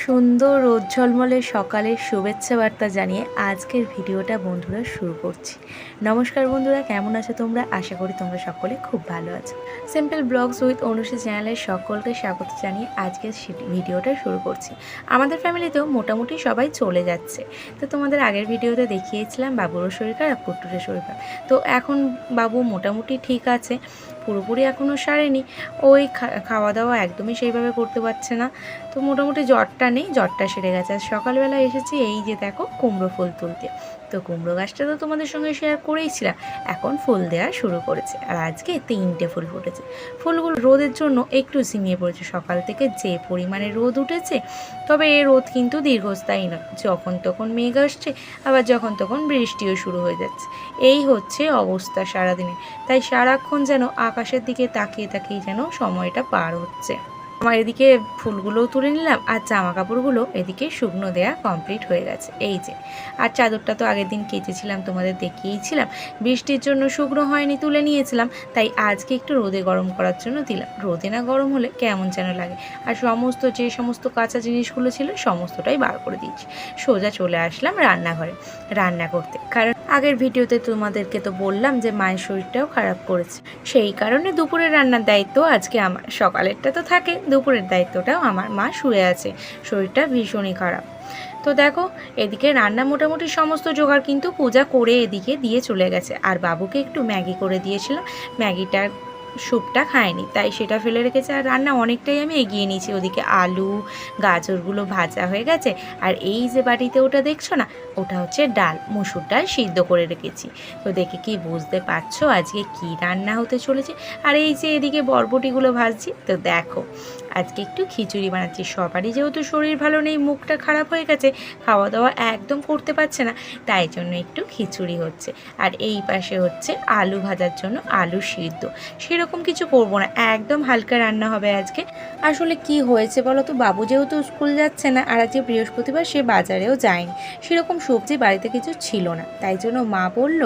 সুন্দর রোদ ঝলমলে সকালের শুভেচ্ছা বার্তা জানিয়ে আজকের ভিডিওটা বন্ধুরা শুরু করছি। নমস্কার বন্ধুরা, কেমন আছো তোমরা? আশা করি তোমরা সকলে খুব ভালো আছো। সিম্পল ব্লগস উইথ অনুষী চ্যানেলের সকলকে স্বাগত জানিয়ে আজকের ভিডিওটা শুরু করছি। আমাদের ফ্যামিলিতেও মোটামুটি সবাই চলে যাচ্ছে। তো তোমাদের আগের ভিডিওতে দেখিয়েছিলাম বাবুরও শরীর খারাপ, কুট্টুরের শরীর খারাপ। তো এখন বাবু মোটামুটি ঠিক আছে, পুরোপুরি এখনও সারেনি। ওই খাওয়া দাওয়া একদমই সেইভাবে করতে পারছে না। তো মোটামুটি জ্বরটা নেই, জ্বরটা সেরে গেছে। আর সকালবেলা এসেছি এই যে দেখো কুমড়ো ফুল তুলতে। তো কুমড়ো গাছটা তো তোমাদের সঙ্গে শেয়ার করেইছিলাম, এখন ফুল দেওয়া শুরু করেছে। আর আজকে 3টে ফুল ফুটেছে। ফুলগুলো রোদের জন্য একটু ঝিমিয়ে পড়েছে। সকাল থেকে যে পরিমাণে রোদ উঠেছে, তবে এই রোদ কিন্তু দীর্ঘস্থায়ী নয়। যখন তখন মেঘ আসছে, আবার যখন তখন বৃষ্টিও শুরু হয়ে যাচ্ছে। এই হচ্ছে অবস্থা সারাদিনে। তাই সারাক্ষণ যেন আকাশের দিকে তাকিয়ে তাকিয়ে যেন সময়টা পার হচ্ছে। আমার এদিকে ফুলগুলোও তুলে নিলাম, আর জামা কাপড়গুলো এদিকে শুকনো দেয়া কমপ্লিট হয়ে গেছে। এই যে, আর চাদরটা তো আগের দিন কেচেছিলাম, তোমাদের দেখিয়েছিলাম। বৃষ্টির জন্য শুকনো হয়নি, তুলে নিয়েছিলাম। তাই আজকে একটু রোদে গরম করার জন্য দিলাম। রোদে না গরম হলে কেমন যেন লাগে। আর যে সমস্ত কাঁচা জিনিসগুলো ছিল সমস্তটাই বার করে দিয়েছি। সোজা চলে আসলাম রান্নাঘরে রান্না করতে। কারণ আগের ভিডিওতে তোমাদেরকে তো বললাম যে মায়ের শরীরটাও খারাপ করেছে। সেই কারণে দুপুরের রান্নার দায়িত্ব আজকে আমার। সকালেরটা তো থাকে, দুপুরের দায়িত্বটাও আমার। মা শুয়ে আছে, শরীরটা ভীষণই খারাপ। তো দেখো, এদিকে রান্না মোটামুটি সমস্ত জোগাড় কিন্তু পূজা করে এদিকে দিয়ে চলে গেছে। আর বাবুকে একটু ম্যাগি করে দিয়েছিলাম, ম্যাগিটা স্যুপটা খায়নি, তাই সেটা ফেলে রেখেছে। আর রান্না অনেকটাই আমি এগিয়ে নিয়েছি। ওদিকে আলু গাজরগুলো ভাজা হয়ে গেছে। আর এই যে বাটিতে ওটা দেখছো না, ওটা হচ্ছে ডাল, মসুর ডাল সিদ্ধ করে রেখেছি। তো দেখে কি বুঝতে পারছো আজকে কি রান্না হতে চলেছে। আর এই যে এদিকে বরবটিগুলো ভাজছি। তো দেখো, আজকে একটু খিচুড়ি বানাচ্ছি। সবারই যেহেতু শরীর ভালো নেই, মুখটা খারাপ হয়ে গেছে, খাওয়া দাওয়া একদম করতে পারছে না, তাই জন্য একটু খিচুড়ি হচ্ছে। আর এই পাশে হচ্ছে আলু ভাজার জন্য আলু সিদ্ধ। সেরকম কিছু করব না, একদম হালকা রান্না হবে আজকে। আসলে কি হয়েছে বলো তো, বাবু যেহেতু স্কুল যাচ্ছে না, আর আজকে বৃহস্পতিবার, সে বাজারেও যায়নি। সেরকম সবজি বাড়িতে কিছু ছিল না, তাই জন্য মা বলল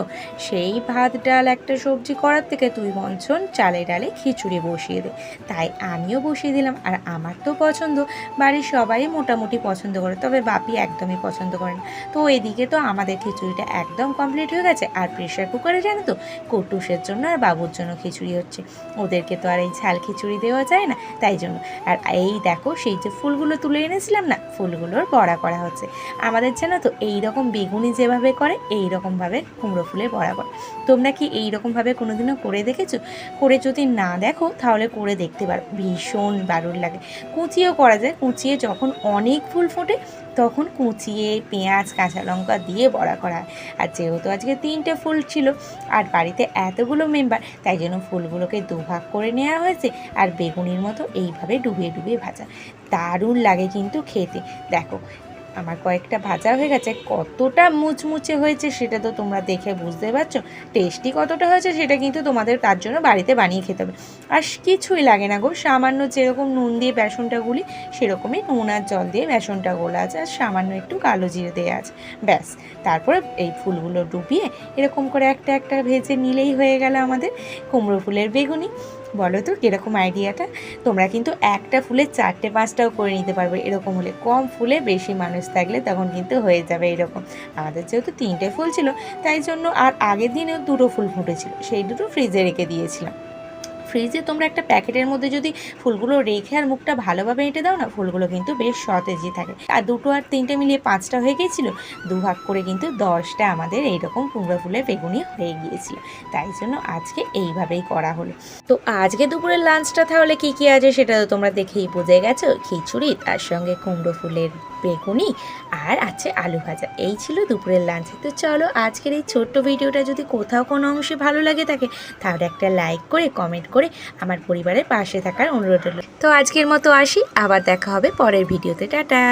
সেই ভাত ডাল একটা সবজি করার থেকে তুই বঞ্চন চালে ডালে খিচুড়ি বসিয়ে দে। তাই আমিও বসিয়ে দিলাম। আর আমার তো পছন্দ, বাড়ির সবাই মোটামুটি পছন্দ করে, তবে বাপি একদমই পছন্দ করে না। তো এদিকে তো আমাদের খিচুড়িটা একদম কমপ্লিট হয়ে গেছে। আর প্রেশার কুকারে জানো তো, কুটুসের জন্য আর বাবুর জন্য খিচুড়ি হচ্ছে। ওদেরকে তো আর এই ঝাল খিচুড়ি দেওয়া যায় না, তাই জন্য। আর এই দেখো, সেই যে ফুলগুলো তুলে এনেছিলাম না, ফুলগুলোর বড়া করা হচ্ছে। আমাদের জানো তো এইরকম বেগুনি যেভাবে করে, এইরকমভাবে কুমড়ো ফুলের বড়া করে। তোমরা কি এইরকমভাবে কোনোদিনও করে দেখেছো? করে যদি না দেখো তাহলে করে দেখতে পারো, ভীষণ দারুণ লাগে। কুচিয়েও করা যায়, কুচিয়ে যখন অনেক ফুল ফোটে তখন কুচিয়ে পেঁয়াজ কাঁচা লঙ্কা দিয়ে বড়া করা হয়। আর যেহেতু আজকে 3টে ফুল ছিল আর বাড়িতে এতগুলো মেম্বার, তাই জন্য ফুলগুলোকে দুভাগ করে নেওয়া হয়েছে। আর বেগুনির মতো এইভাবে ডুবিয়ে ডুবিয়ে ভাজা, দারুণ লাগে কিন্তু খেতে। দেখো, আমার কয়েকটা ভাজা হয়ে গেছে। কতটা মুচমুচে হয়েছে সেটা তো তোমরা দেখে বুঝতে পারছো। টেস্টি কতটা হয়েছে সেটা কিন্তু তোমাদের তার জন্য বাড়িতে বানিয়ে খেতে হবে। আর কিছুই লাগে না গো, সামান্য যেরকম নুন দিয়ে বেসনটা গুলি, সেরকমই নুন আর জল দিয়ে বেসনটা গোলা আছে। আর সামান্য একটু কালো জিরে দেওয়া আছে, ব্যাস। তারপরে এই ফুলগুলো ডুবিয়ে এরকম করে একটা একটা ভেজে নিলেই হয়ে গেল আমাদের কুমড়ো ফুলের বেগুনি। বলো তো কীরকম আইডিয়াটা? তোমরা কিন্তু একটা ফুলে 4টে 5টাও করে নিতে পারবে এরকম হলে। কম ফুলে বেশি মানুষ থাকলে তখন কিন্তু হয়ে যাবে এরকম। আমাদের যেহেতু 3টে ফুল ছিল, তাই জন্য। আর আগের দিনেও 2টো ফুল ফুটেছিল, সেই 2টো ফ্রিজে রেখে দিয়েছিলাম। ফ্রিজে তোমরা একটা প্যাকেটের মধ্যে যদি ফুলগুলো রেখে আর মুখটা ভালোভাবে এঁটে দাও না, ফুলগুলো কিন্তু বেশ সতেজই থাকে। আর 2টো আর 3টে মিলিয়ে 5টা হয়ে গিয়েছিল। দুভাগ করে কিন্তু 10টা আমাদের এইরকম কুমড়ো ফুলের বেগুনি হয়ে গিয়েছিল। তাই জন্য আজকে এইভাবেই করা হলো। তো আজকে দুপুরের লাঞ্চটা তাহলে কী কী আছে সেটা তো তোমরা দেখেই বুঝে গেছো। খিচুড়ি, তার সঙ্গে কুমড়ো ফুলের বেগুনি, আর আছে আলু ভাজা। এই ছিল দুপুরের লাঞ্চ। তো চলো, আজকের এই ছোট্ট ভিডিওটা যদি কোথাও কোনো অংশে ভালো লাগে থাকে, তাহলে একটা লাইক করে কমেন্ট করে আমার পরিবারের পাশে থাকার অনুরোধ হলো। তো আজকের মতো আসি, আবার দেখা হবে পরের ভিডিওতে। টাটা।